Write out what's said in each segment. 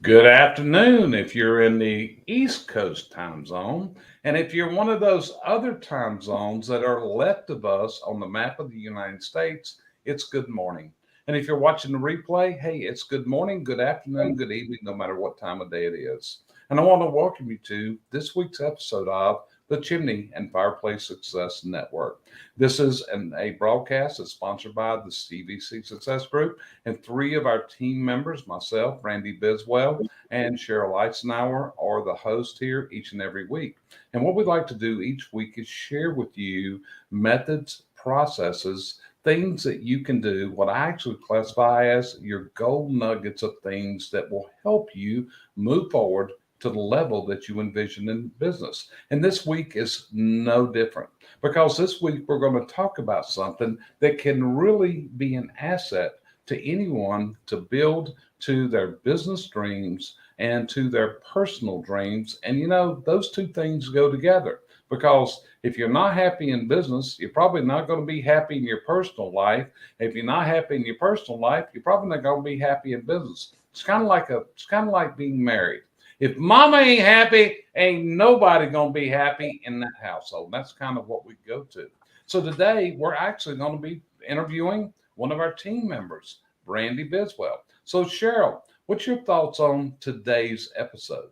Good afternoon if you're in the East Coast time zone. And if you're one of those other time zones that are left of us on the map of the United States, it's good morning. And if you're watching the replay, hey, it's good morning, good afternoon, good evening, no matter what time of day it is. And I want to welcome you to this week's episode of the Chimney and Fireplace Success Network. This is a broadcast that's sponsored by the CVC Success Group and three of our team members, myself, Brandi Biswell, and Sheryl Eisenhower, are the hosts here each and every week. And what we'd like to do each week is share with you methods, processes, things that you can do, what I actually classify as your gold nuggets of things that will help you move forward to the level that you envision in business. And this week is no different because this week we're going to talk about something that can really be an asset to anyone to build to their business dreams and to their personal dreams. And those two things go together because if you're not happy in business, you're probably not going to be happy in your personal life. If you're not happy in your personal life, you're probably not going to be happy in business. It's kind of like being married. If mama ain't happy, ain't nobody going to be happy in that household. That's kind of what we go to. So today we're actually going to be interviewing one of our team members, Brandi Biswell. So Sheryl, what's your thoughts on today's episode?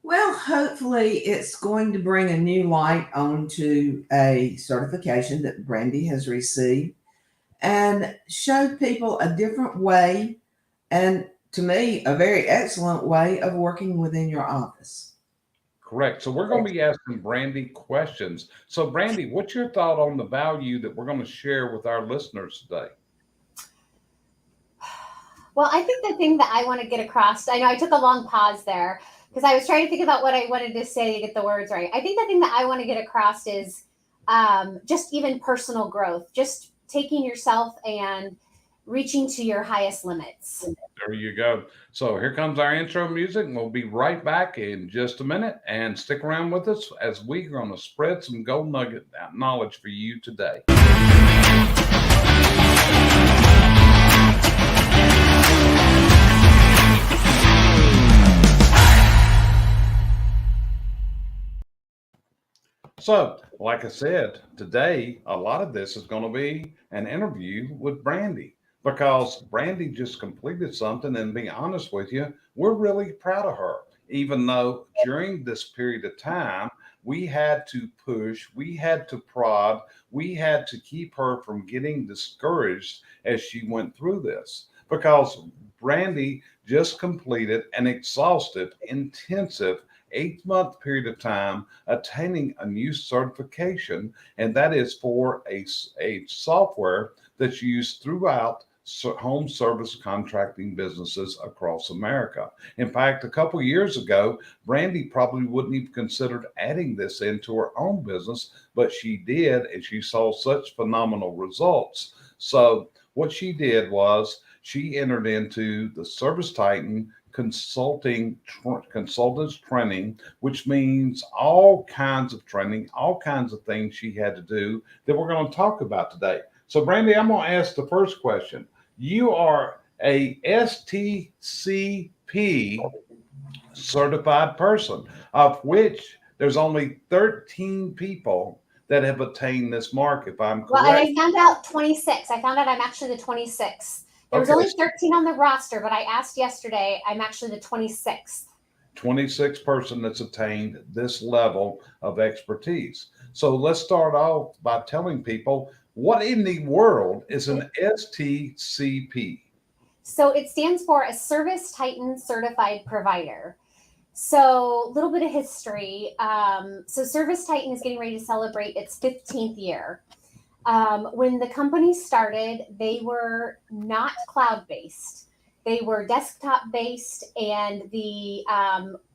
Well, hopefully, it's going to bring a new light onto a certification that Brandy has received and show people a different way, and to me, a very excellent way of working within your office. Correct. So we're going to be asking Brandi questions. So Brandi, what's your thought on the value that we're going to share with our listeners today? Well, I think the thing that I want to get across, I know I took a long pause there because I was trying to think about what I wanted to say to get the words right. I think the thing that I want to get across is just even personal growth, just taking yourself and reaching to your highest limits. There you go. So here comes our intro music, and we'll be right back in just a minute. And stick around with us as we're going to spread some gold nugget knowledge for you today. So, like I said, today a lot of this is going to be an interview with Brandi because Brandi just completed something. And to be honest with you, we're really proud of her. Even though during this period of time, we had to push, we had to prod, we had to keep her from getting discouraged as she went through this because Brandi just completed an exhaustive, intensive 8 month period of time attaining a new certification, and that is for a software that's used throughout home service contracting businesses across America. In fact, a couple years ago, Brandi probably wouldn't even considered adding this into her own business, but she did, and she saw such phenomenal results. So what she did was she entered into the Service Titan consultants training, which means all kinds of training, all kinds of things she had to do that we're going to talk about today. So Brandi, I'm going to ask the first question. You are a STCP certified person, of which there's only 13 people that have attained this mark, if I'm correct. Well, and I found out 26. I found out I'm actually the 26th. There was only 13 on the roster, but I asked yesterday, I'm actually the 26th. 26th person that's attained this level of expertise. So let's start off by telling people what in the world is an STCP? So it stands for a Service Titan Certified Provider. So a little bit of history. So Service Titan is getting ready to celebrate its 15th year. When the company started, they were not cloud-based. They were desktop based, and the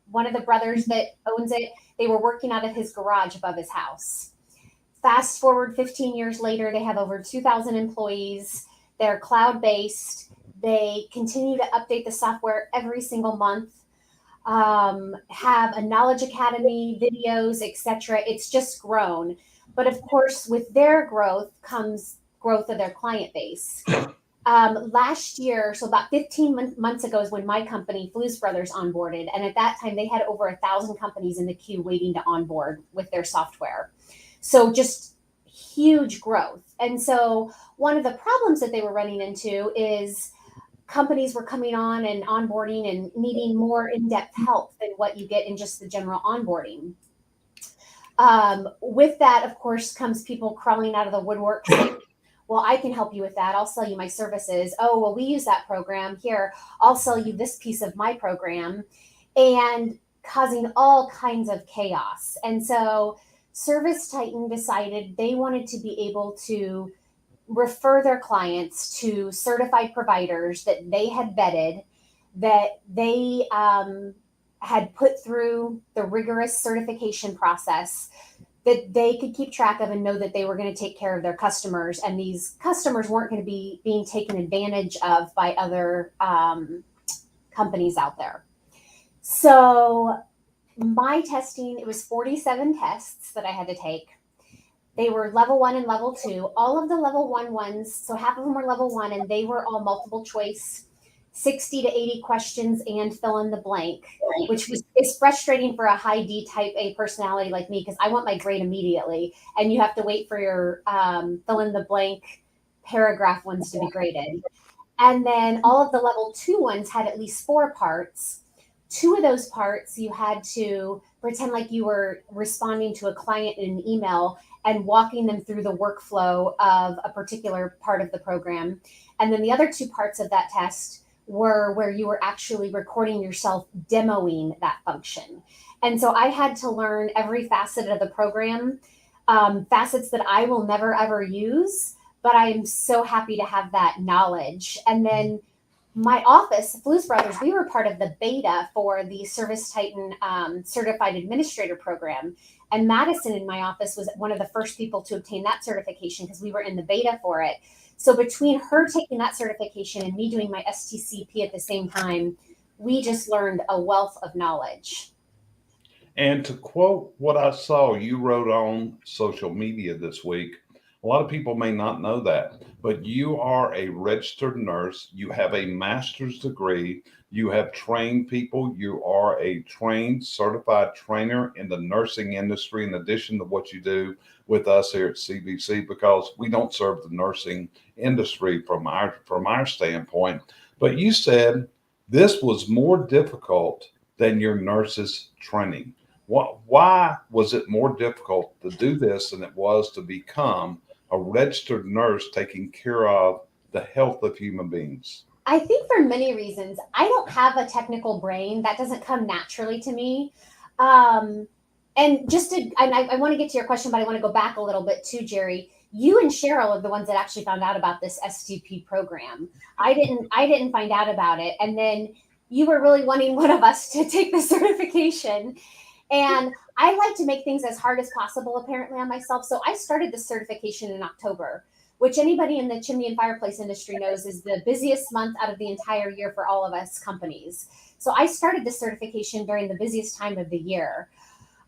one of the brothers that owns it, they were working out of his garage above his house. Fast forward 15 years later, they have over 2,000 employees. They're cloud based. They continue to update the software every single month. Have a knowledge academy, videos, etc. It's just grown. But of course, with their growth comes growth of their client base. Last year, so about 15 months ago, is when my company, Flues Brothers, onboarded. And at that time, they had over 1,000 companies in the queue waiting to onboard with their software. So just huge growth. And so one of the problems that they were running into is companies were coming on and onboarding and needing more in-depth help than what you get in just the general onboarding. With that, of course, comes people crawling out of the woodwork saying, well, I can help you with that. I'll sell you my services. Oh, well, we use that program. Here, I'll sell you this piece of my program, and causing all kinds of chaos. And so Service Titan decided they wanted to be able to refer their clients to certified providers that they had vetted, that they had put through the rigorous certification process, that they could keep track of and know that they were going to take care of their customers. And these customers weren't going to be being taken advantage of by other companies out there. So my testing, it was 47 tests that I had to take. They were level 1 and level 2. All of the level 1 ones, so half of them were level 1, and they were all multiple choice, 60 to 80 questions and fill in the blank, which is frustrating for a high D type A personality like me, because I want my grade immediately, and you have to wait for your fill in the blank paragraph ones to be graded. And then all of the level 2 ones had at least 4 parts. 2 of those parts you had to pretend like you were responding to a client in an email and walking them through the workflow of a particular part of the program. And then the other 2 parts of that test were where you were actually recording yourself demoing that function. And so I had to learn every facet of the program, facets that I will never, ever use, but I am so happy to have that knowledge. And then my office, Flues Brothers, we were part of the beta for the Service Titan Certified Administrator Program. And Madison in my office was one of the first people to obtain that certification because we were in the beta for it. So between her taking that certification and me doing my STCP at the same time, we just learned a wealth of knowledge. And to quote what I saw you wrote on social media this week, a lot of people may not know that, but you are a registered nurse. You have a master's degree. You have trained people. You are a trained, certified trainer in the nursing industry, in addition to what you do with us here at CBC, because we don't serve the nursing industry from our standpoint. But you said this was more difficult than your nurse's training. Why was it more difficult to do this than it was to become a registered nurse taking care of the health of human beings? I think for many reasons. I don't have a technical brain. That doesn't come naturally to me. And I want to get to your question, but I want to go back a little bit too, Jerry. You and Sheryl are the ones that actually found out about this STP program. I didn't find out about it. And then you were really wanting one of us to take the certification. And I like to make things as hard as possible, apparently, on myself. So I started the certification in October, which anybody in the chimney and fireplace industry knows is the busiest month out of the entire year for all of us companies. So I started the certification during the busiest time of the year.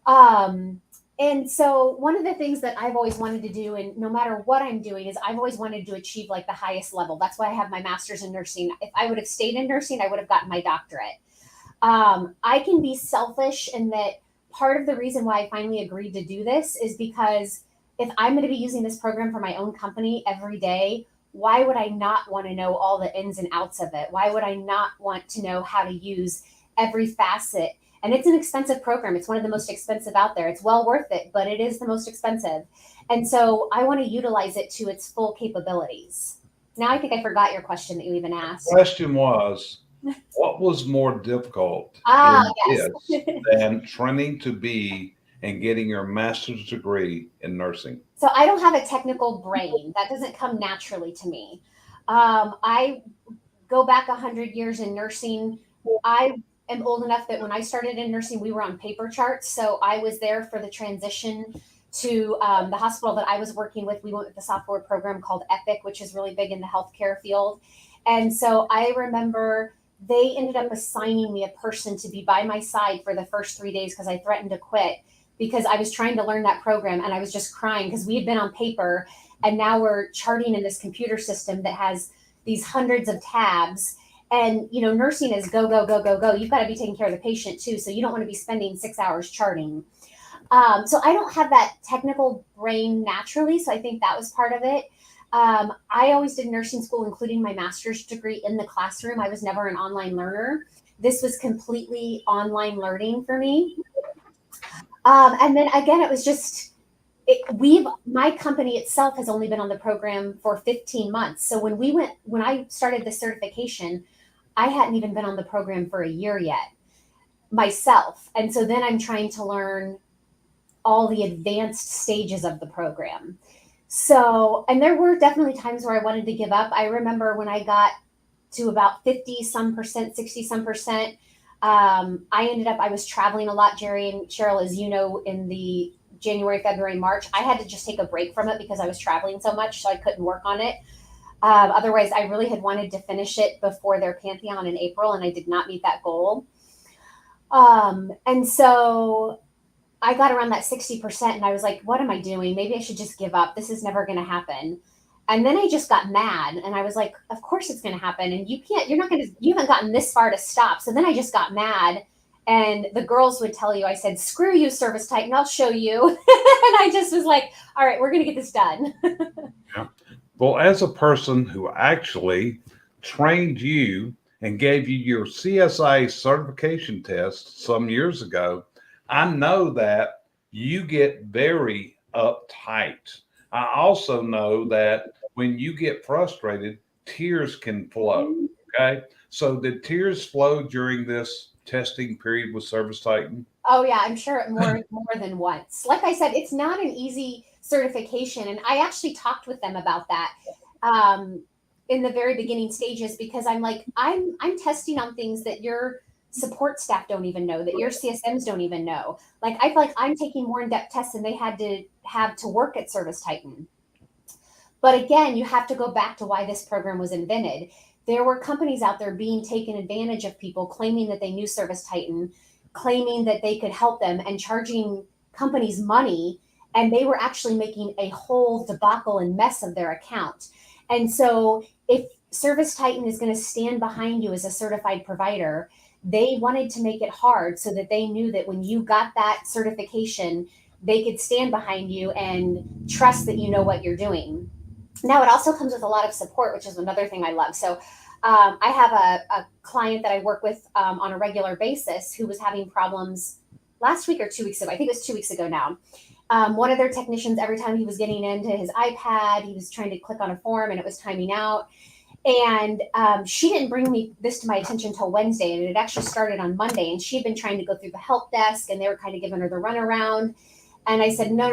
And so one of the things that I've always wanted to do, and no matter what I'm doing, is I've always wanted to achieve like the highest level. That's why I have my master's in nursing. If I would have stayed in nursing, I would have gotten my doctorate. I can be selfish in that part of the reason why I finally agreed to do this is because if I'm going to be using this program for my own company every day, why would I not want to know all the ins and outs of it? Why would I not want to know how to use every facet? And it's an expensive program. It's one of the most expensive out there. It's well worth it, but it is the most expensive. And so I want to utilize it to its full capabilities. Now I think I forgot your question that you even asked. The question was, what was more difficult Yes. than training to be and getting your master's degree in nursing? So I don't have a technical brain. That doesn't come naturally to me. I go back 100 years in nursing. I am old enough that when I started in nursing, we were on paper charts. So I was there for the transition to the hospital that I was working with. We went with the software program called Epic, which is really big in the healthcare field. And so I remember they ended up assigning me a person to be by my side for the first 3 days because I threatened to quit because I was trying to learn that program and I was just crying because we had been on paper and now we're charting in this computer system that has these hundreds of tabs. And, you know, nursing is go, go, go, go, go. You've got to be taking care of the patient too. So you don't want to be spending 6 hours charting. So I don't have that technical brain naturally. So I think that was part of it. I always did nursing school, including my master's degree in the classroom. I was never an online learner. This was completely online learning for me. And then again, it was just, my company itself has only been on the program for 15 months. So when I started the certification, I hadn't even been on the program for a year yet myself. And so then I'm trying to learn all the advanced stages of the program. So, and there were definitely times where I wanted to give up. I remember when I got to about 50 some percent, 60 some percent, I was traveling a lot, Jerry and Sheryl, as you know, in the January, February, March. I had to just take a break from it because I was traveling so much, so I couldn't work on it. Otherwise, I really had wanted to finish it before their Pantheon in April, and I did not meet that goal. And so I got around that 60% and I was like, what am I doing? Maybe I should just give up. This is never going to happen. And then I just got mad and I was like, of course it's going to happen. And you haven't gotten this far to stop. So then I just got mad and the girls would tell you, I said, screw you, Service Titan, I'll show you. And I just was like, all right, we're going to get this done. Yeah. Well, as a person who actually trained you and gave you your CSI certification test some years ago, I know that you get very uptight. I also know that when you get frustrated, tears can flow. Okay. So did tears flow during this testing period with Service Titan? Oh yeah, I'm sure more than once. Like I said, it's not an easy certification, and I actually talked with them about that in the very beginning stages because I'm like, I'm testing on things that your support staff don't even know, that your CSMs don't even know. Like I feel like I'm taking more in-depth tests than they had to have to work at Service Titan. But again, you have to go back to why this program was invented. There were companies out there being taken advantage of, people claiming that they knew Service Titan, claiming that they could help them and charging companies money. And they were actually making a whole debacle and mess of their account. And so if Service Titan is going to stand behind you as a certified provider, they wanted to make it hard so that they knew that when you got that certification, they could stand behind you and trust that you know what you're doing. Now, it also comes with a lot of support, which is another thing I love. So I have a client that I work with on a regular basis who was having problems last week or 2 weeks ago. I think it was 2 weeks ago now. One of their technicians, every time he was getting into his iPad, he was trying to click on a form and it was timing out. And she didn't bring this to my attention until Wednesday, and it actually started on Monday. And she had been trying to go through the help desk, and they were kind of giving her the runaround. And I said, no,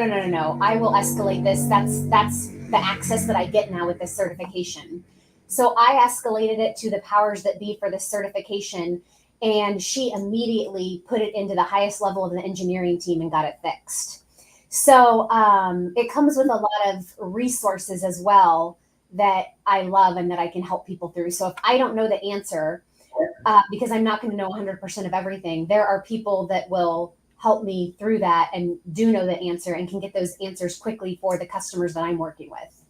I will escalate this. That's the access that I get now with this certification. So I escalated it to the powers that be for this certification, and she immediately put it into the highest level of the engineering team and got it fixed. So it comes with a lot of resources as well that I love and that I can help people through. So if I don't know the answer, because I'm not going to know 100% of everything, there are people that will help me through that and do know the answer and can get those answers quickly for the customers that I'm working with.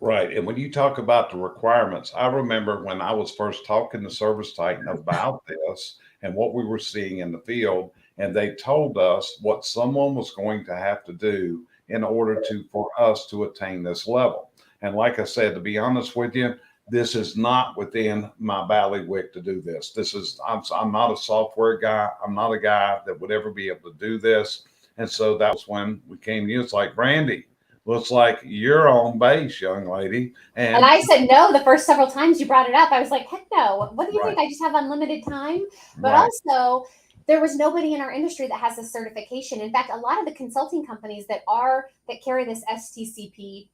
Right. And when you talk about the requirements, I remember when I was first talking to Service Titan about this and what we were seeing in the field, and they told us what someone was going to have to do in order for us to attain this level. And like I said, to be honest with you, this is not within my bailiwick to do this. I'm not a software guy. I'm not a guy that would ever be able to do this. And so that was when we came to you. It's like, Brandi, looks like you're on base, young lady. And I said no the first several times you brought it up. I was like, heck no. What do you think? I just have unlimited time? But also, there was nobody in our industry that has this certification. In fact, a lot of the consulting companies that carry this STCP,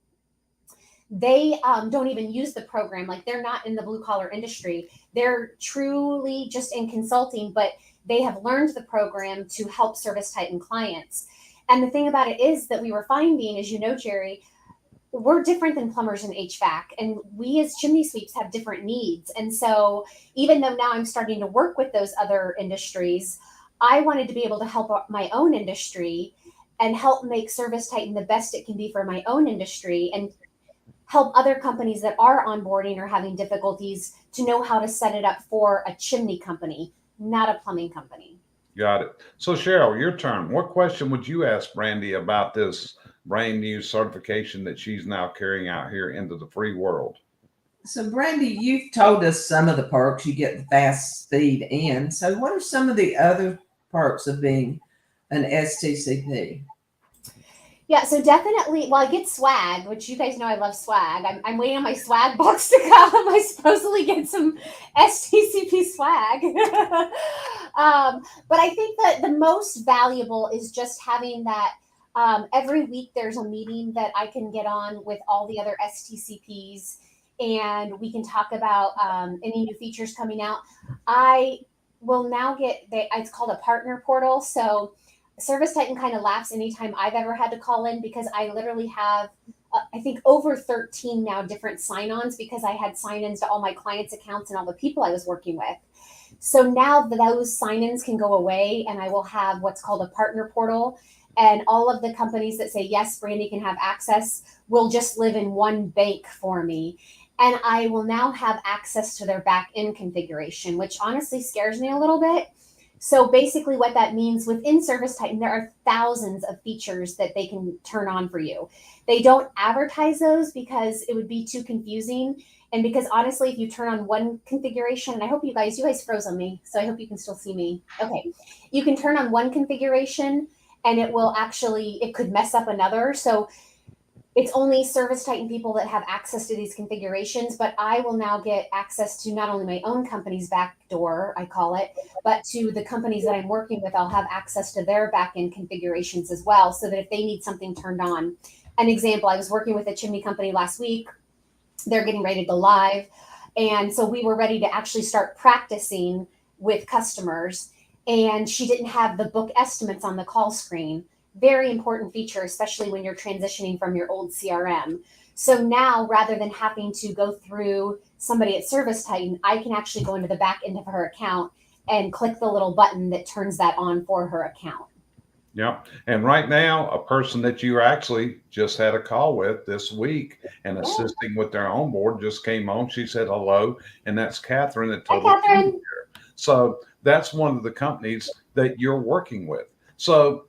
they don't even use the program. Like they're not in the blue collar industry. They're truly just in consulting, but they have learned the program to help Service Titan clients. And the thing about it is that we were finding, as you know, Jerry, we're different than plumbers and HVAC, and we as chimney sweeps have different needs. And so, even though now I'm starting to work with those other industries, I wanted to be able to help my own industry and help make Service Titan the best it can be for my own industry and help other companies that are onboarding or having difficulties to know how to set it up for a chimney company, not a plumbing company. Got it. So Sheryl, your turn. What question would you ask Brandi about this brand new certification that she's now carrying out here into the free world? So, Brandi, you've told us some of the perks. You get the fast speed in. So, what are some of the other perks of being an STCP? Yeah, so definitely, well, I get swag, which you guys know I love swag. I'm waiting on my swag box to come. I supposedly get some STCP swag. But I think that the most valuable is just having that every week there's a meeting that I can get on with all the other STCPs and we can talk about any new features coming out. I will now it's called a partner portal. So Service Titan kind of laughs anytime I've ever had to call in because I literally have, I think, over 13 now different sign-ons because I had sign-ins to all my clients' accounts and all the people I was working with. So now those sign-ins can go away and I will have what's called a partner portal. And all of the companies that say, yes, Brandi can have access will just live in one bank for me. And I will now have access to their back-end configuration, which honestly scares me a little bit. So basically what that means within Service Titan, there are thousands of features that they can turn on for you. They don't advertise those because it would be too confusing. And because honestly, if you turn on one configuration, and I hope you guys froze on me, so I hope you can still see me. Okay. You can turn on one configuration and it could mess up another. So it's only Service Titan people that have access to these configurations, but I will now get access to not only my own company's backdoor, I call it, but to the companies that I'm working with, I'll have access to their backend configurations as well, so that if they need something turned on. An example, I was working with a chimney company last week. They're getting ready to go live. And so we were ready to actually start practicing with customers. And she didn't have the book estimates on the call screen. Very important feature, especially when you're transitioning from your old CRM. So now, rather than having to go through somebody at Service Titan, I can actually go into the back end of her account and click the little button that turns that on for her account. Yep. And right now, a person that you actually just had a call with this week and assisting with their onboard just came on. She said hello, and that's Catherine at Total. Hi, Catherine. So that's one of the companies that you're working with. So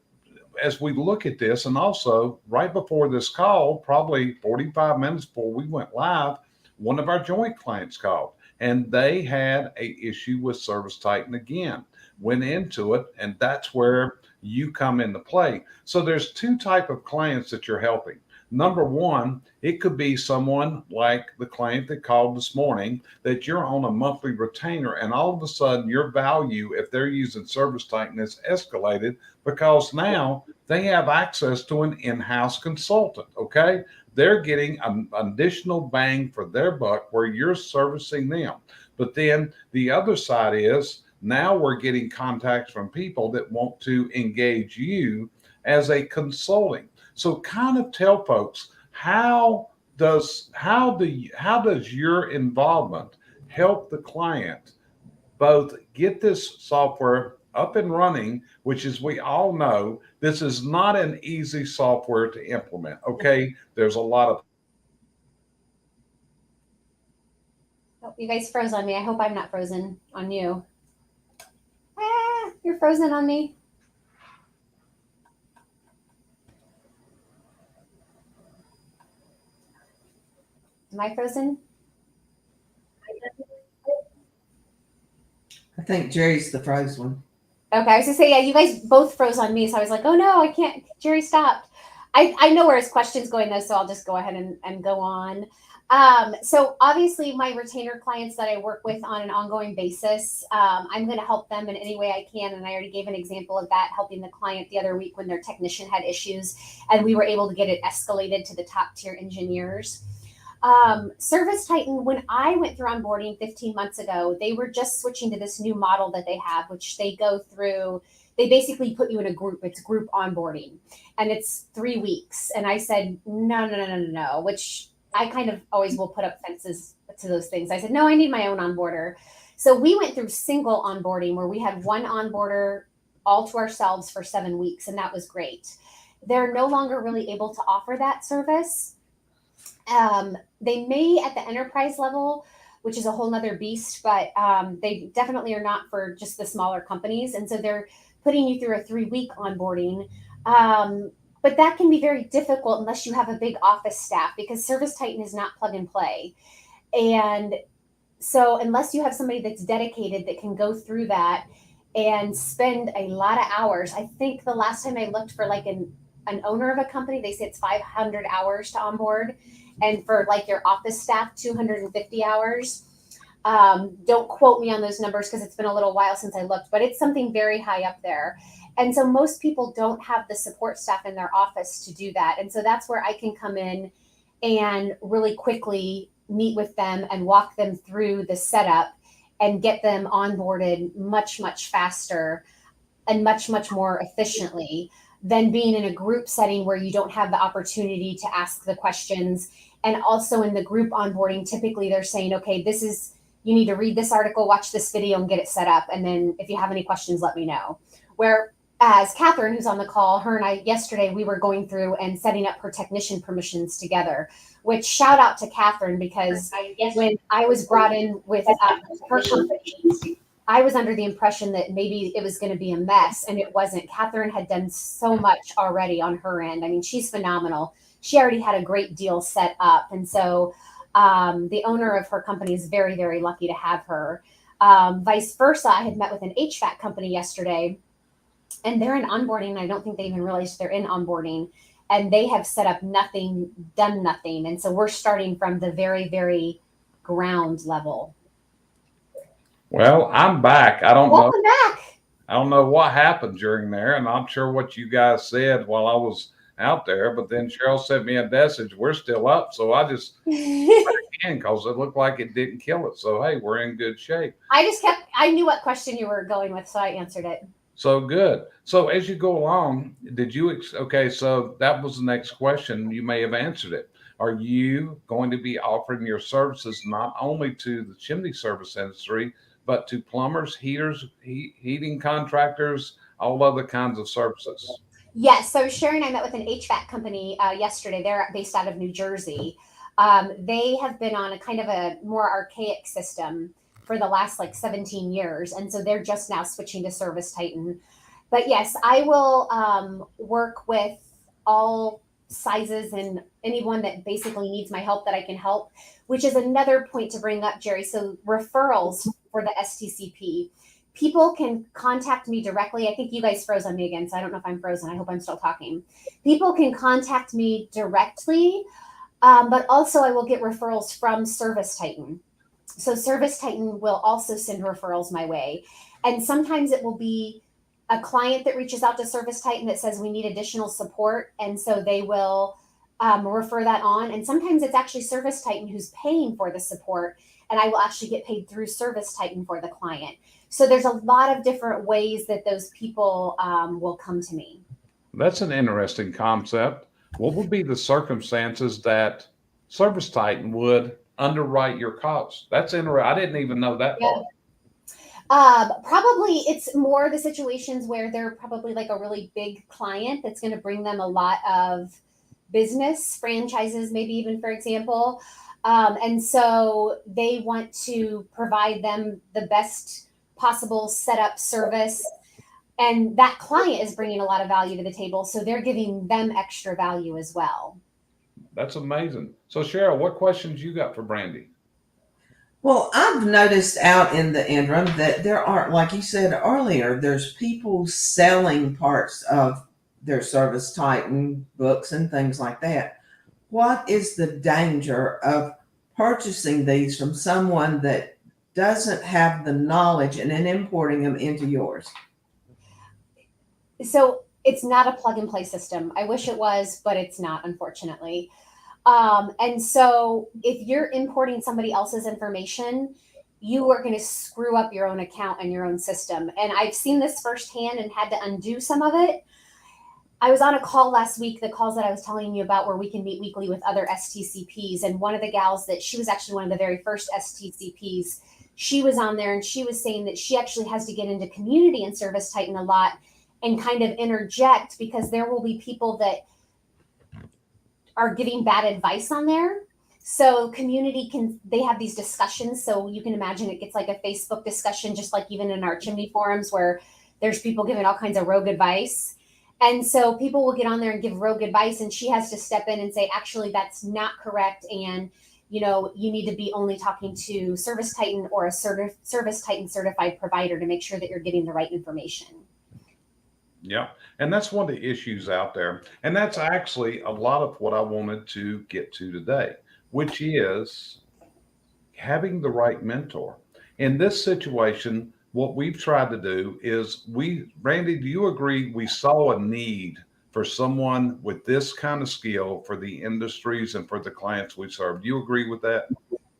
as we look at this, and also right before this call, probably 45 minutes before we went live, one of our joint clients called and they had a issue with Service Titan again, went into it, and that's where you come into play. So there's two type of clients that you're helping. Number one, it could be someone like the client that called this morning that you're on a monthly retainer and all of a sudden your value, if they're using Service Titan, is escalated because now they have access to an in-house consultant, okay? They're getting an additional bang for their buck where you're servicing them. But then the other side is now we're getting contacts from people that want to engage you as a consulting. So kind of tell folks how does your involvement help the client both get this software up and running, which is, we all know this is not an easy software to implement. Okay, there's a lot of. Oh, you guys froze on me. I hope I'm not frozen on you. You're frozen on me. Am I frozen? I think Jerry's the froze one. Okay, I was gonna say, yeah, you guys both froze on me, so I was like, oh no, I can't. Jerry stopped. I know where his question's going though, so I'll just go ahead and go on. So obviously my retainer clients that I work with on an ongoing basis, I'm going to help them in any way I can. And I already gave an example of that, helping the client the other week when their technician had issues and we were able to get it escalated to the top tier engineers. Service Titan, when I went through onboarding 15 months ago, they were just switching to this new model that they have, which they go through. They basically put you in a group. It's group onboarding, and it's 3 weeks. And I said, no, no, no, no, no, no, which I kind of always will put up fences to those things. I said, no, I need my own onboarder. So we went through single onboarding where we had one onboarder all to ourselves for 7 weeks, and that was great. They're no longer really able to offer that service. They may at the enterprise level, which is a whole nother beast, but they definitely are not for just the smaller companies. And so they're putting you through a 3 week onboarding. But that can be very difficult unless you have a big office staff, because Service Titan is not plug and play. And so unless you have somebody that's dedicated that can go through that and spend a lot of hours, I think the last time I looked for like an owner of a company, they say it's 500 hours to onboard. And for like your office staff, 250 hours. Don't quote me on those numbers because it's been a little while since I looked, but it's something very high up there. And so most people don't have the support staff in their office to do that. And so that's where I can come in and really quickly meet with them and walk them through the setup and get them onboarded much, much faster and much, much more efficiently than being in a group setting where you don't have the opportunity to ask the questions. And also in the group onboarding, typically they're saying, okay, this is, you need to read this article, watch this video, and get it set up. And then if you have any questions, let me know. Whereas Catherine, who's on the call, her and I yesterday, we were going through and setting up her technician permissions together, which shout out to Catherine, because when I was brought in with her company, I was under the impression that maybe it was going to be a mess, and it wasn't. Catherine had done so much already on her end. I mean, she's phenomenal. She already had a great deal set up. And so the owner of her company is very, very lucky to have her. Vice versa, I had met with an HVAC company yesterday, and they're in onboarding. And I don't think they even realized they're in onboarding. And they have set up nothing, done nothing. And so we're starting from the very, very ground level. Well, I'm back. I don't know. Welcome back. I don't know what happened during there, and I'm not sure what you guys said while I was out there. But then Sheryl sent me a message. We're still up, so I just again because it looked like it didn't kill it. So hey, we're in good shape. I knew what question you were going with, so I answered it. So good. So as you go along, did you? Okay, so that was the next question. You may have answered it. Are you going to be offering your services not only to the chimney service industry, but to plumbers, heaters, heating contractors, all other kinds of services? Yes. So Sherry and I met with an HVAC company yesterday. They're based out of New Jersey. They have been on a kind of a more archaic system for the last like 17 years. And so they're just now switching to Service Titan. But yes, I will work with all sizes and anyone that basically needs my help that I can help, which is another point to bring up, Jerry. So referrals for the STCP. People can contact me directly. I think you guys froze on me again, so I don't know if I'm frozen. I hope I'm still talking. People can contact me directly, but also I will get referrals from Service Titan. So Service Titan will also send referrals my way. And sometimes it will be a client that reaches out to Service Titan that says we need additional support. And so they will refer that on. And sometimes it's actually Service Titan who's paying for the support. And I will actually get paid through Service Titan for the client. So there's a lot of different ways that those people will come to me. That's an interesting concept. What would be the circumstances that Service Titan would underwrite your costs? That's interesting. I didn't even know that part. Probably it's more the situations where they're probably like a really big client that's going to bring them a lot of business, franchises, maybe even, for example. And so they want to provide them the best possible setup service. And that client is bringing a lot of value to the table. So they're giving them extra value as well. That's amazing. So Sheryl, what questions you got for Brandi? Well, I've noticed out in the interim that there are, like you said earlier, there's people selling parts of their Service Titan books and things like that. What is the danger of purchasing these from someone that doesn't have the knowledge and then importing them into yours? So it's not a plug and play system. I wish it was, but it's not, unfortunately. And so if you're importing somebody else's information, you are going to screw up your own account and your own system. And I've seen this firsthand and had to undo some of it. I was on a call last week, the calls that I was telling you about, where we can meet weekly with other STCPs. And one of the gals that she was actually one of the very first STCPs, she was on there and she was saying that she actually has to get into community and Service Titan a lot and kind of interject, because there will be people that are giving bad advice on there. So community they have these discussions. So you can imagine it gets like a Facebook discussion, just like even in our chimney forums, where there's people giving all kinds of rogue advice. And so people will get on there and give rogue advice, and she has to step in and say, actually, that's not correct. And, you need to be only talking to Service Titan or a Service Titan certified provider to make sure that you're getting the right information. Yeah. And that's one of the issues out there. And that's actually a lot of what I wanted to get to today, which is having the right mentor. In this situation, what we've tried to do is Brandi, do you agree we saw a need for someone with this kind of skill for the industries and for the clients we serve? Do you agree with that?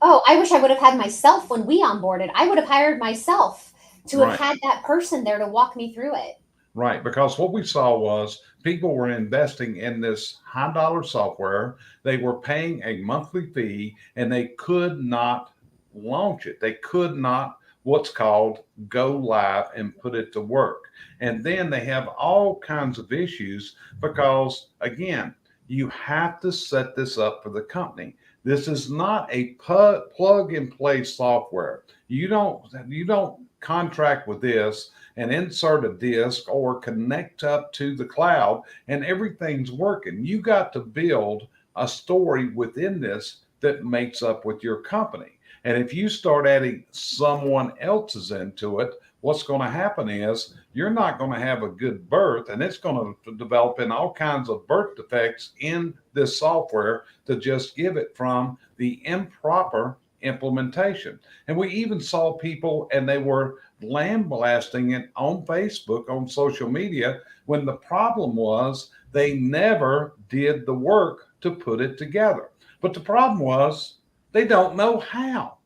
Oh, I wish I would have had myself when we onboarded. I would have hired myself to have had that person there to walk me through it. Right, because what we saw was people were investing in this high dollar software. They were paying a monthly fee and they could not launch it. They could not, what's called, go live and put it to work. And then they have all kinds of issues because, again, you have to set this up for the company. This is not a plug and play software. You don't contract with this and insert a disk or connect up to the cloud and everything's working. You got to build a story within this that makes up with your company. And if you start adding someone else's into it, what's going to happen is you're not going to have a good birth, and it's going to develop in all kinds of birth defects in this software to just give it from the improper implementation. And we even saw people, and they were lambasting it on Facebook, on social media, when the problem was they never did the work to put it together. But the problem was they don't know how.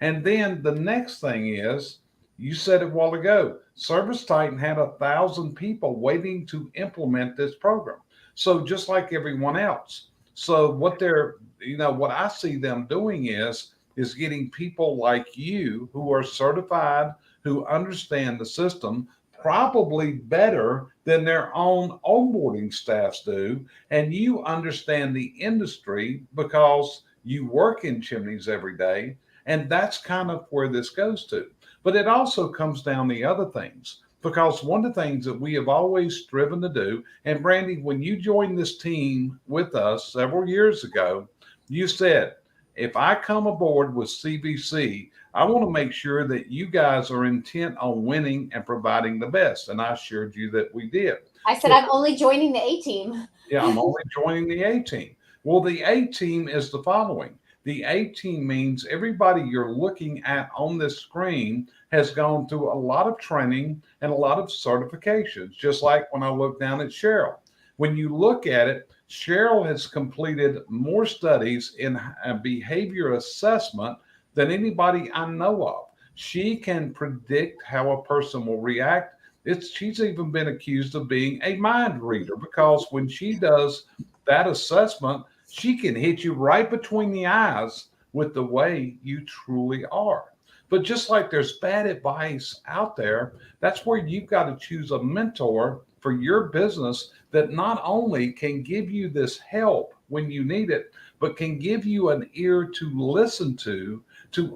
And then the next thing is, you said it a while ago, Service Titan had 1,000 people waiting to implement this program. So just like everyone else. So what what I see them doing is getting people like you who are certified, who understand the system probably better than their own onboarding staffs do. And you understand the industry because you work in chimneys every day. And that's kind of where this goes to. But it also comes down to other things, because one of the things that we have always striven to do, and Brandi, when you joined this team with us several years ago, you said, if I come aboard with CBC, I want to make sure that you guys are intent on winning and providing the best. And I assured you that we did. I said, I'm only joining the A team. Yeah, I'm only joining the A team. Well, the A team is the following. The A team means everybody you're looking at on this screen has gone through a lot of training and a lot of certifications, just like when I look down at Sheryl. When you look at it, Sheryl has completed more studies in behavior assessment than anybody I know of. She can predict how a person will react. She's even been accused of being a mind reader, because when she does that assessment, she can hit you right between the eyes with the way you truly are. But just like there's bad advice out there, that's where you've got to choose a mentor for your business that not only can give you this help when you need it, but can give you an ear to listen to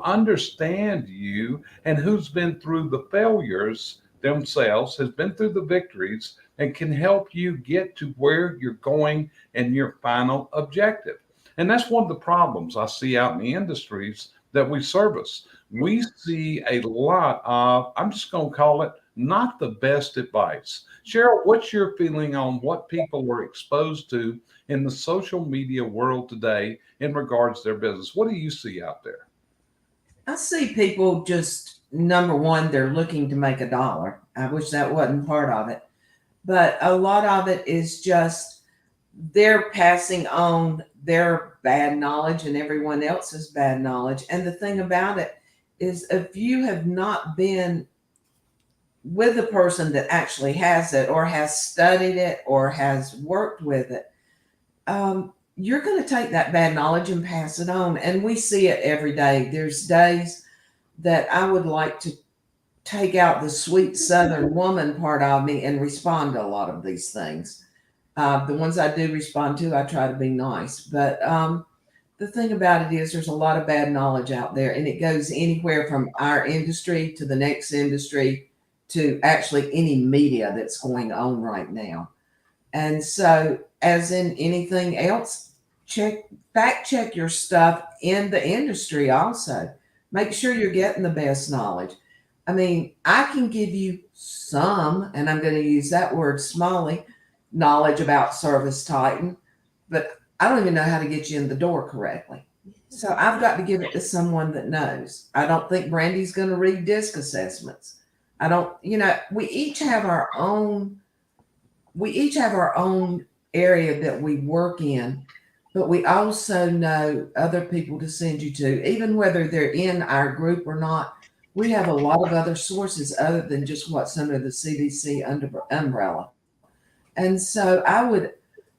understand you, and who's been through the failures themselves, has been through the victories, and can help you get to where you're going and your final objective. And that's one of the problems I see out in the industries that we service. We see a lot of, I'm just going to call it, not the best advice. Sheryl, what's your feeling on what people are exposed to in the social media world today in regards to their business? What do you see out there? I see people just, number one, they're looking to make a dollar. I wish that wasn't part of it. But a lot of it is just they're passing on their bad knowledge and everyone else's bad knowledge. And the thing about it is, if you have not been with a person that actually has it or has studied it or has worked with it, you're going to take that bad knowledge and pass it on. And we see it every day. There's days that I would like to take out the sweet Southern woman part of me and respond to a lot of these things. The ones I do respond to, I try to be nice. But the thing about it is, there's a lot of bad knowledge out there, and it goes anywhere from our industry to the next industry to actually any media that's going on right now. And so, as in anything else, fact check your stuff in the industry also. Make sure you're getting the best knowledge. I mean, I can give you some, and I'm going to use that word smally, knowledge about Service Titan, but I don't even know how to get you in the door correctly. So I've got to give it to someone that knows. I don't think Brandy's going to read disc assessments. I don't, we each have our own area that we work in, but we also know other people to send you to, even whether they're in our group or not. We have a lot of other sources other than just what's under the CDC umbrella. And so I would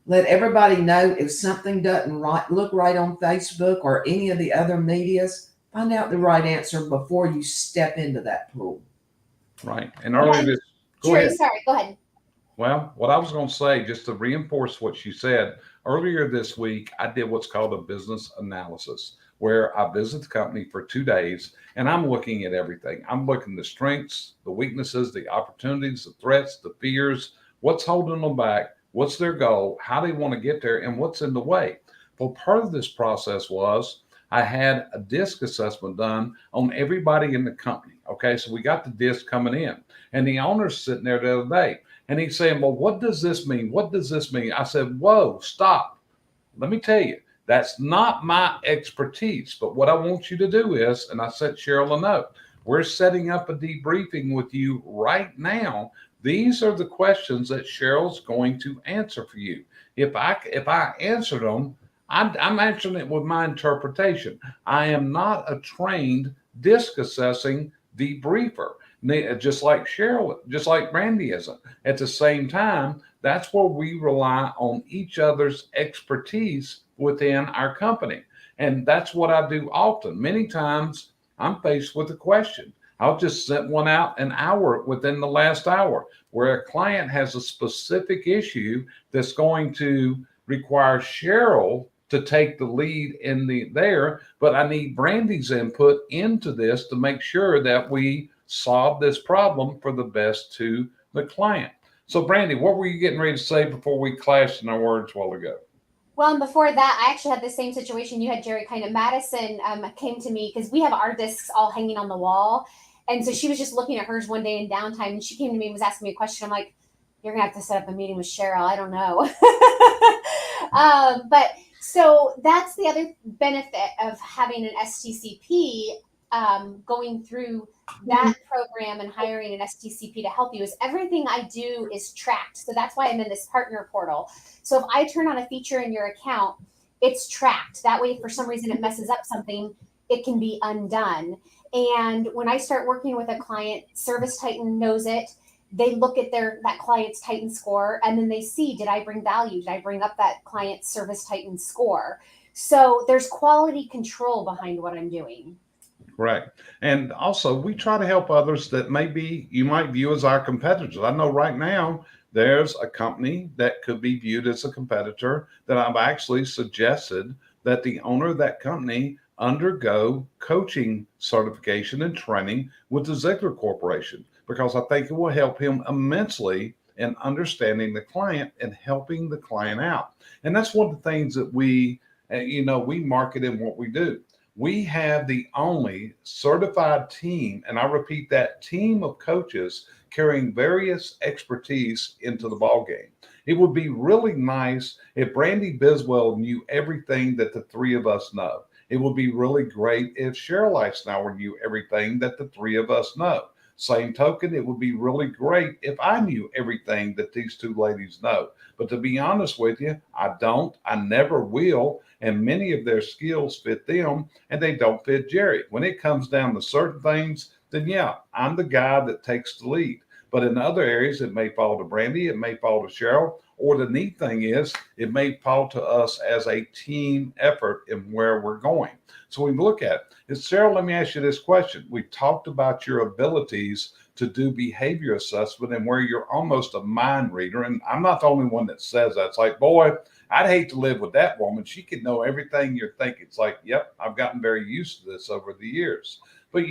let everybody know, if something doesn't look right on Facebook or any of the other medias, find out the right answer before you step into that pool. Right. And earlier this, go ahead. Sorry, go ahead. Well, what I was going to say, just to reinforce what you said, earlier this week, I did what's called a business analysis, where I visit the company for 2 days and I'm looking at everything. I'm looking at the strengths, the weaknesses, the opportunities, the threats, the fears, what's holding them back, what's their goal, how they want to get there, and what's in the way. Well, part of this process was I had a disc assessment done on everybody in the company. Okay, so we got the disc coming in, and the owner's sitting there the other day, and he's saying, well, what does this mean? What does this mean? I said, whoa, stop. Let me tell you, that's not my expertise. But what I want you to do is, and I sent Sheryl a note, we're setting up a debriefing with you right now. These are the questions that Cheryl's going to answer for you. If I answer them, I'm answering it with my interpretation. I am not a trained disc assessing debriefer, just like Sheryl, just like Brandi isn't. At the same time, that's where we rely on each other's expertise within our company. And that's what I do often. Many times I'm faced with a question. I'll just send one out an hour within the last hour where a client has a specific issue that's going to require Sheryl to take the lead there, but I need Brandi's input into this to make sure that we solve this problem for the best to the client. So Brandi, what were you getting ready to say before we clashed in our words a while ago? Well, and before that, I actually had the same situation you had, Jerry. Kind of Madison came to me because we have our discs all hanging on the wall. And so she was just looking at hers one day in downtime, and she came to me and was asking me a question. I'm like, you're going to have to set up a meeting with Sheryl. I don't know. But so that's the other benefit of having an STCP, going through that program and hiring an STCP to help you, is everything I do is tracked. So that's why I'm in this partner portal. So if I turn on a feature in your account, it's tracked. That way, if for some reason it messes up something, it can be undone. And when I start working with a client, Service Titan knows it. They look at that client's Titan score, and then they see, did I bring value? Did I bring up that client's Service Titan score? So there's quality control behind what I'm doing. Right. And also, we try to help others that maybe you might view as our competitors. I know right now there's a company that could be viewed as a competitor that I've actually suggested that the owner of that company undergo coaching certification and training with the Ziegler Corporation, because I think it will help him immensely in understanding the client and helping the client out. And that's one of the things that we market in what we do. We have the only certified team, and I repeat, that team of coaches carrying various expertise into the ballgame. It would be really nice if Brandi Biswell knew everything that the three of us know. It would be really great if Sheryl Eisenhower knew everything that the three of us know. Same token, it would be really great if I knew everything that these two ladies know. But to be honest with you, I don't. I never will. And many of their skills fit them and they don't fit Jerry. When it comes down to certain things, then yeah, I'm the guy that takes the lead. But in other areas, it may fall to Brandi, it may fall to Sheryl, or the neat thing is, it may fall to us as a team effort in where we're going. So we look at it. Sheryl, let me ask you this question. We talked about your abilities to do behavior assessment and where you're almost a mind reader. And I'm not the only one that says that. It's like, boy, I'd hate to live with that woman. She could know everything you're thinking. It's like, yep, I've gotten very used to this over the years. But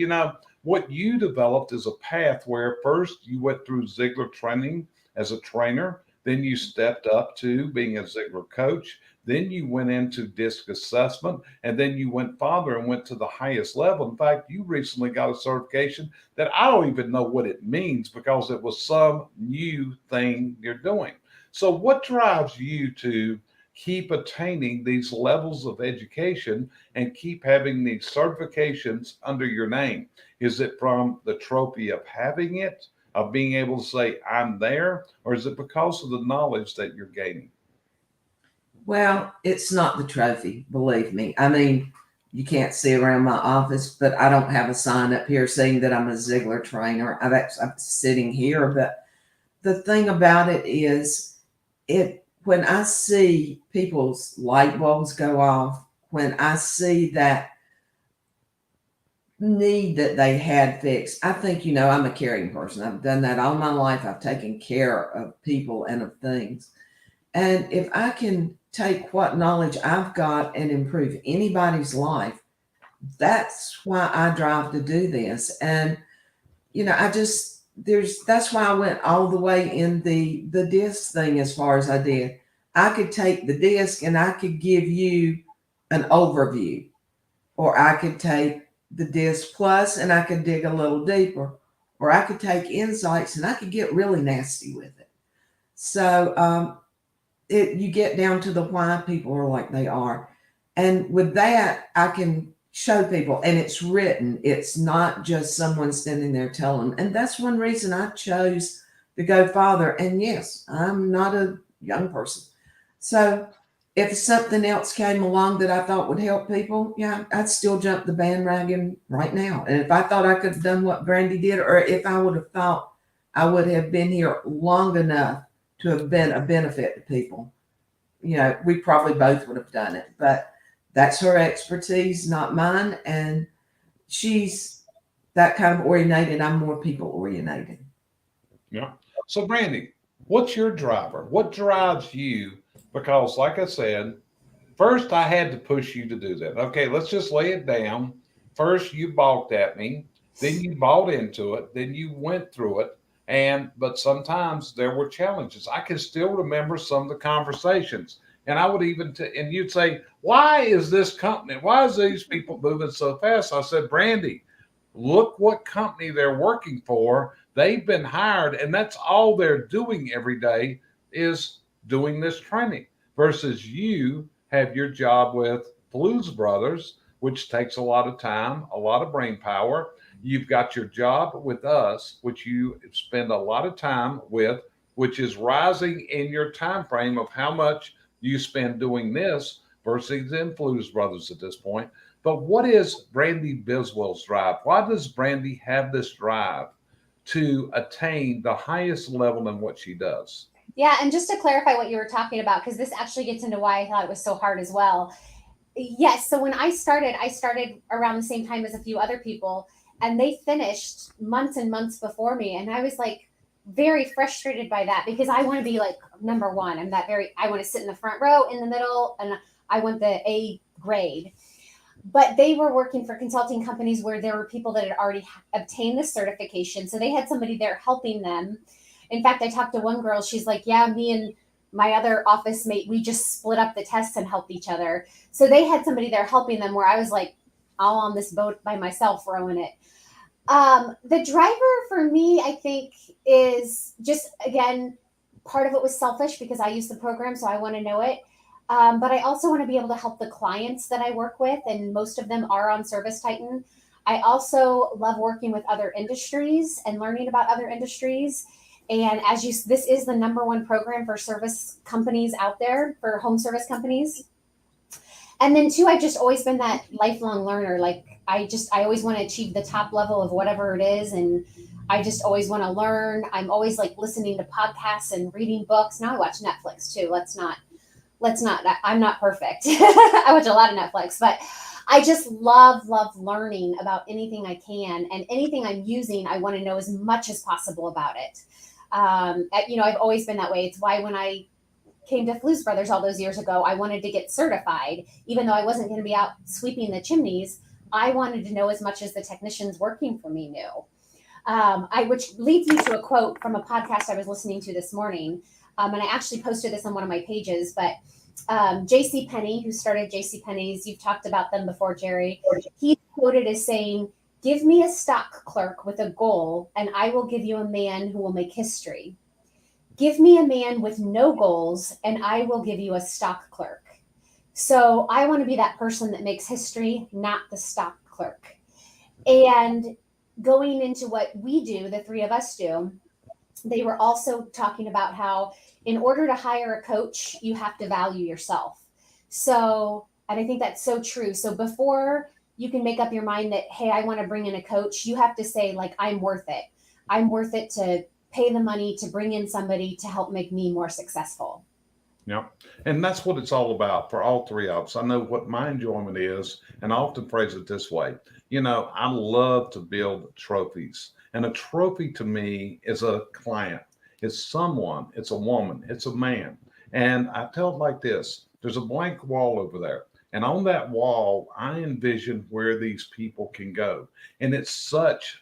what you developed is a path where first you went through Ziegler training as a trainer, then you stepped up to being a Ziegler coach, then you went into disc assessment, and then you went farther and went to the highest level. In fact, you recently got a certification that I don't even know what it means because it was some new thing you're doing. So, what drives you to keep attaining these levels of education and keep having these certifications under your name? Is it from the trophy of having it, of being able to say, I'm there, or is it because of the knowledge that you're gaining? Well, it's not the trophy, believe me. I mean, you can't see around my office, but I don't have a sign up here saying that I'm a Ziegler trainer. I'm sitting here, but the thing about it is, it when I see people's light bulbs go off, when I see that need that they had fixed, I think, I'm a caring person. I've done that all my life. I've taken care of people and of things. And if I can take what knowledge I've got and improve anybody's life, that's why I drive to do this. And I just that's why I went all the way in the disc thing as far as I did. I could take the disc and I could give you an overview, or I could take the disc plus and I could dig a little deeper, or I could take insights and I could get really nasty with it. So you get down to the why people are like they are. And with that, I can show people, and it's written. It's not just someone standing there telling them. And that's one reason I chose to go farther. And yes, I'm not a young person. So if something else came along that I thought would help people, yeah, I'd still jump the bandwagon right now. And if I thought I could have done what Brandi did, or if I would have thought I would have been here long enough to have been a benefit to people, we probably both would have done it. But that's her expertise, not mine. And she's that kind of orientated. I'm more people orientated. Yeah. So, Brandi, what's your driver? What drives you? Because, like I said, first I had to push you to do that. Okay, let's just lay it down. First, you balked at me, then you bought into it, then you went through it. But sometimes there were challenges. I can still remember some of the conversations. And I would even, and you'd say, why is this company, why is these people moving so fast? I said, Brandi, look what company they're working for. They've been hired, and that's all they're doing every day is doing this training. Versus you have your job with Blues Brothers, which takes a lot of time, a lot of brain power. You've got your job with us, which you spend a lot of time with, which is rising in your time frame of how much you spend doing this versus in Blues Brothers at this point. But what is Brandi Biswell's drive? Why does Brandi have this drive to attain the highest level in what she does? Yeah, and just to clarify what you were talking about, because this actually gets into why I thought it was so hard as well. Yes, so when I started around the same time as a few other people, and they finished months and months before me. And I was like very frustrated by that because I want to be like number one. I want to sit in the front row, in the middle, and I want the A grade. But they were working for consulting companies where there were people that had already obtained the certification. So they had somebody there helping them. In fact, I talked to one girl. She's like, yeah, me and my other office mate, we just split up the tests and helped each other. So they had somebody there helping them where I was like all on this boat by myself rowing it. The driver for me, I think, is just, again, part of it was selfish because I use the program, so I want to know it. But I also want to be able to help the clients that I work with, and most of them are on Service Titan. I also love working with other industries and learning about other industries. And this is the number one program for service companies out there, for home service companies. And then two, I've just always been that lifelong learner. Like I always want to achieve the top level of whatever it is. And I just always want to learn. I'm always like listening to podcasts and reading books. Now I watch Netflix too. I'm not perfect. I watch a lot of Netflix, but I just love learning about anything I can, and anything I'm using, I want to know as much as possible about it. I've always been that way. It's why when I came to Flues Brothers all those years ago, I wanted to get certified, even though I wasn't going to be out sweeping the chimneys. I wanted to know as much as the technicians working for me knew. Which leads me to a quote from a podcast I was listening to this morning. And I actually posted this on one of my pages, but J.C. Penney, who started J.C. Penney's, you've talked about them before, Jerry. He's quoted as saying, "Give me a stock clerk with a goal, and I will give you a man who will make history. Give me a man with no goals, and I will give you a stock clerk." So I want to be that person that makes history, not the stock clerk. And going into what we do, the three of us do, they were also talking about how in order to hire a coach, you have to value yourself. So, and I think that's so true. So before you can make up your mind that, hey, I want to bring in a coach, you have to say, like, I'm worth it. I'm worth it to pay the money to bring in somebody to help make me more successful. Yeah. And that's what it's all about for all three of us. I know what my enjoyment is, and I often phrase it this way. I love to build trophies. And a trophy to me is a client. It's someone, it's a woman, it's a man. And I tell it like this: there's a blank wall over there. And on that wall, I envision where these people can go. And it's such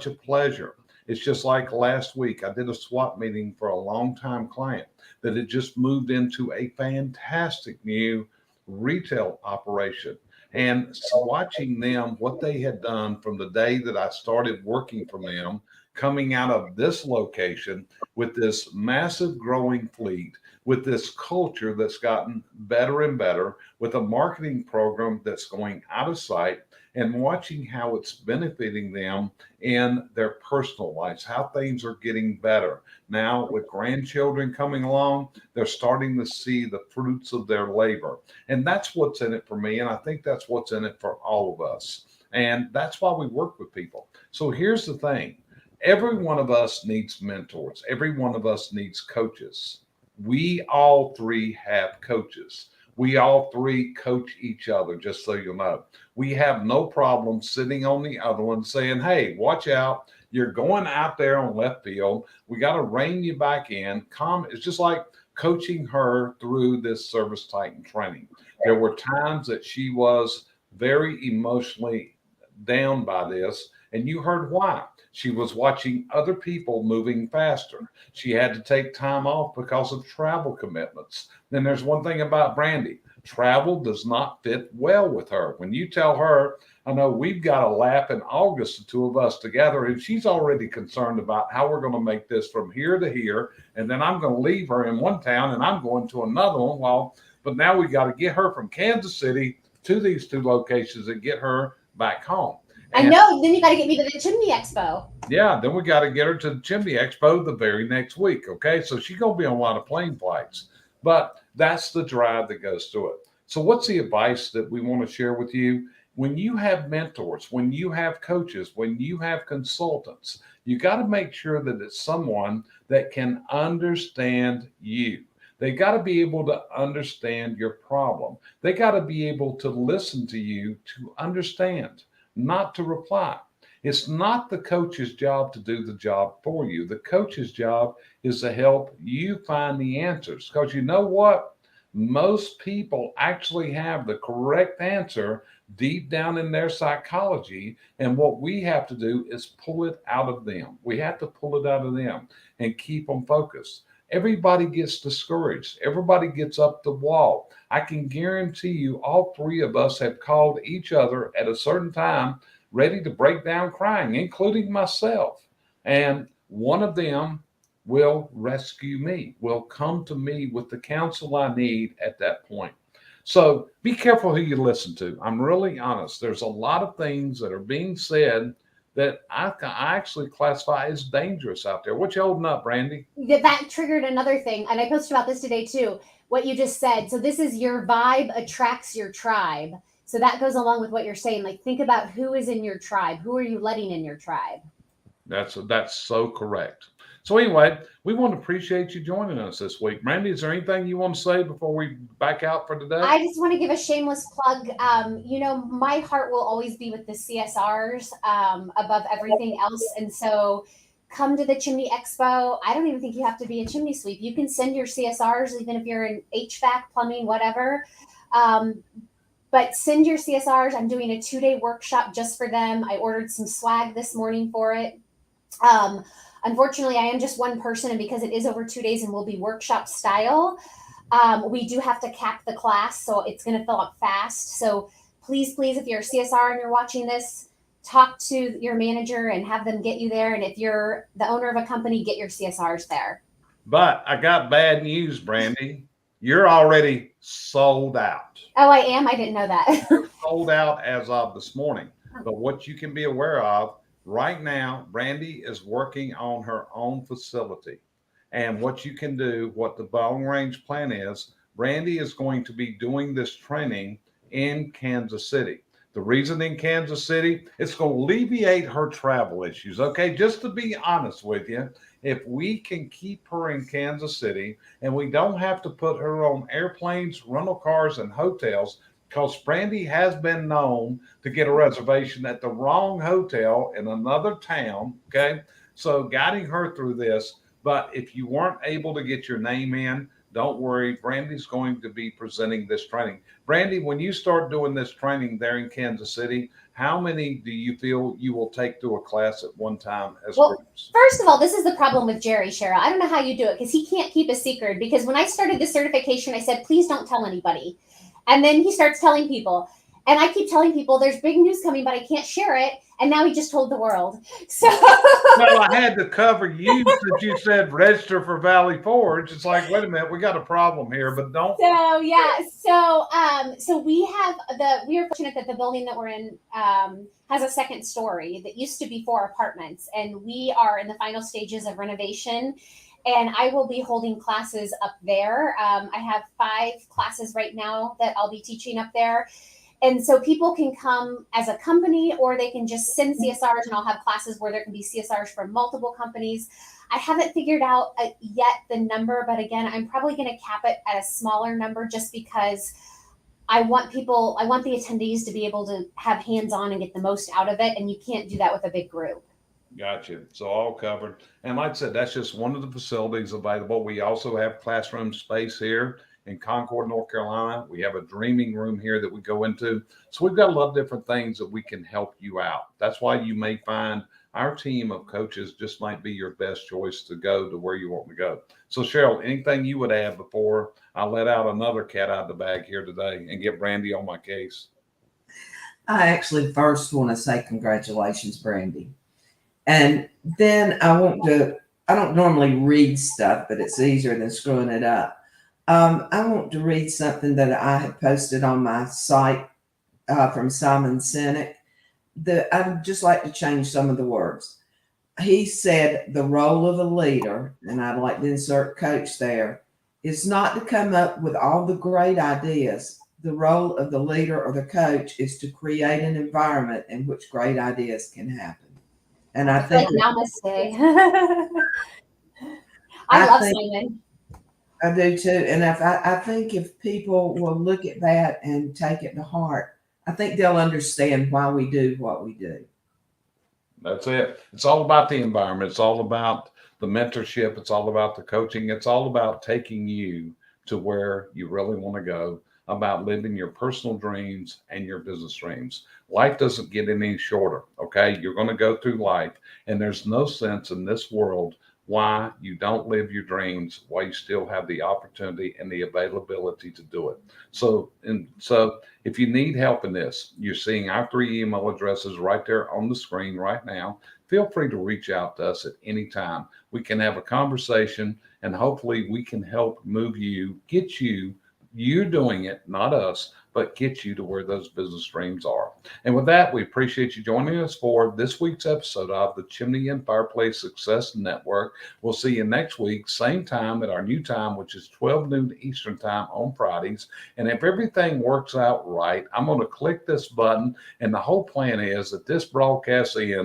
a pleasure. It's just like last week, I did a swap meeting for a longtime client that had just moved into a fantastic new retail operation. And so watching them, what they had done from the day that I started working for them, coming out of this location with this massive growing fleet, with this culture that's gotten better and better, with a marketing program that's going out of sight, and watching how it's benefiting them in their personal lives, how things are getting better. Now, with grandchildren coming along, they're starting to see the fruits of their labor. And that's what's in it for me. And I think that's what's in it for all of us. And that's why we work with people. So here's the thing: every one of us needs mentors, every one of us needs coaches. We all three have coaches. We all three coach each other, just so you know. We have no problem sitting on the other one saying, hey, watch out. You're going out there on left field. We got to rein you back in. It's just like coaching her through this Service Titan training. There were times that she was very emotionally down by this, and you heard why. She was watching other people moving faster. She had to take time off because of travel commitments. Then there's one thing about Brandi: travel does not fit well with her. When you tell her, I know we've got a lap in August, the two of us together, and she's already concerned about how we're going to make this from here to here. And then I'm going to leave her in one town and I'm going to another one. But now we got to get her from Kansas City to these two locations and get her back home. I know. Then you got to get me to the Chimney Expo. Yeah, then we got to get her to the Chimney Expo the very next week. Okay, so she's going to be on a lot of plane flights, but that's the drive that goes through it. So what's the advice that we want to share with you? When you have mentors, when you have coaches, when you have consultants, you got to make sure that it's someone that can understand you. They got to be able to understand your problem. They got to be able to listen to you to understand, not to reply. It's not the coach's job to do the job for you. The coach's job is to help you find the answers. Because you know what? Most people actually have the correct answer deep down in their psychology. And what we have to do is pull it out of them. We have to pull it out of them and keep them focused. Everybody gets discouraged. Everybody gets up the wall. I can guarantee you all three of us have called each other at a certain time ready to break down crying, including myself. And one of them will rescue me, will come to me with the counsel I need at that point. So be careful who you listen to. I'm really honest. There's a lot of things that are being said that I actually classify as dangerous out there. What you holding up, Brandi? That triggered another thing, and I posted about this today too. What you just said. So this is your vibe attracts your tribe. So that goes along with what you're saying. Like think about who is in your tribe. Who are you letting in your tribe? That's so correct. So anyway, we want to appreciate you joining us this week. Brandi, is there anything you want to say before we back out for today? I just want to give a shameless plug. My heart will always be with the CSRs above everything else. And so come to the Chimney Expo. I don't even think you have to be a chimney sweep. You can send your CSRs, even if you're in HVAC, plumbing, whatever. But send your CSRs. I'm doing a 2-day workshop just for them. I ordered some swag this morning for it. Unfortunately, I am just one person, and because it is over 2 days and will be workshop style, we do have to cap the class, so it's going to fill up fast. So please, if you're a CSR and you're watching this, talk to your manager and have them get you there. And if you're the owner of a company, get your CSRs there. But I got bad news, Brandi. You're already sold out. Oh, I am? I didn't know that. You're sold out as of this morning. But what you can be aware of, right now, Brandi is working on her own facility. And what you can do, what the long range plan is, Brandi is going to be doing this training in Kansas City. The reason in Kansas City, it's going to alleviate her travel issues. Okay, just to be honest with you, if we can keep her in Kansas City and we don't have to put her on airplanes, rental cars, and hotels, because Brandi has been known to get a reservation at the wrong hotel in another town. Okay, so guiding her through this. But if you weren't able to get your name in, don't worry. Brandi's going to be presenting this training. Brandi, when you start doing this training there in Kansas City, how many do you feel you will take through a class at one time as groups? First of all, this is the problem with Jerry, Sheryl. I don't know how you do it because he can't keep a secret. Because when I started the certification, I said, please don't tell anybody. And then he starts telling people. And I keep telling people there's big news coming, but I can't share it. And now he just told the world. So well, I had to cover you since you said register for Valley Forge. It's like, wait a minute, we got a problem here, but don't. So yeah, so we are fortunate that the building that we're in has a second story that used to be 4 apartments, and we are in the final stages of renovation. And I will be holding classes up there. I have 5 classes right now that I'll be teaching up there. And so people can come as a company, or they can just send CSRs, and I'll have classes where there can be CSRs from multiple companies. I haven't figured out yet the number, but again, I'm probably going to cap it at a smaller number just because I want the attendees to be able to have hands-on and get the most out of it. And you can't do that with a big group. Gotcha. So all covered. And like I said, that's just one of the facilities available. We also have classroom space here in Concord, North Carolina. We have a dreaming room here that we go into. So we've got a lot of different things that we can help you out. That's why you may find our team of coaches just might be your best choice to go to where you want to go. So Sheryl, anything you would add before I let out another cat out of the bag here today and get Brandi on my case? I actually first want to say congratulations, Brandi. And then I don't normally read stuff, but it's easier than screwing it up. I want to read something that I had posted on my site from Simon Sinek. I'd just like to change some of the words. He said the role of a leader, and I'd like to insert coach there, is not to come up with all the great ideas. The role of the leader or the coach is to create an environment in which great ideas can happen. And I think namaste. I love Simon. I do too. And I think if people will look at that and take it to heart, I think they'll understand why we do what we do. That's it. It's all about the environment. It's all about the mentorship. It's all about the coaching. It's all about taking you to where you really want to go, about living your personal dreams and your business dreams. Life doesn't get any shorter. Okay. You're going to go through life, and there's no sense in this world why you don't live your dreams, why you still have the opportunity and the availability to do it. So if you need help in this, you're seeing our 3 email addresses right there on the screen right now. Feel free to reach out to us at any time. We can have a conversation, and hopefully we can help move you, get you You doing it, not us, but get you to where those business dreams are. And with that, we appreciate you joining us for this week's episode of the Chimney and Fireplace Success Network. We'll see you next week, same time at our new time, which is 12 noon Eastern time on Fridays. And if everything works out right, I'm going to click this button. And the whole plan is that this broadcast ends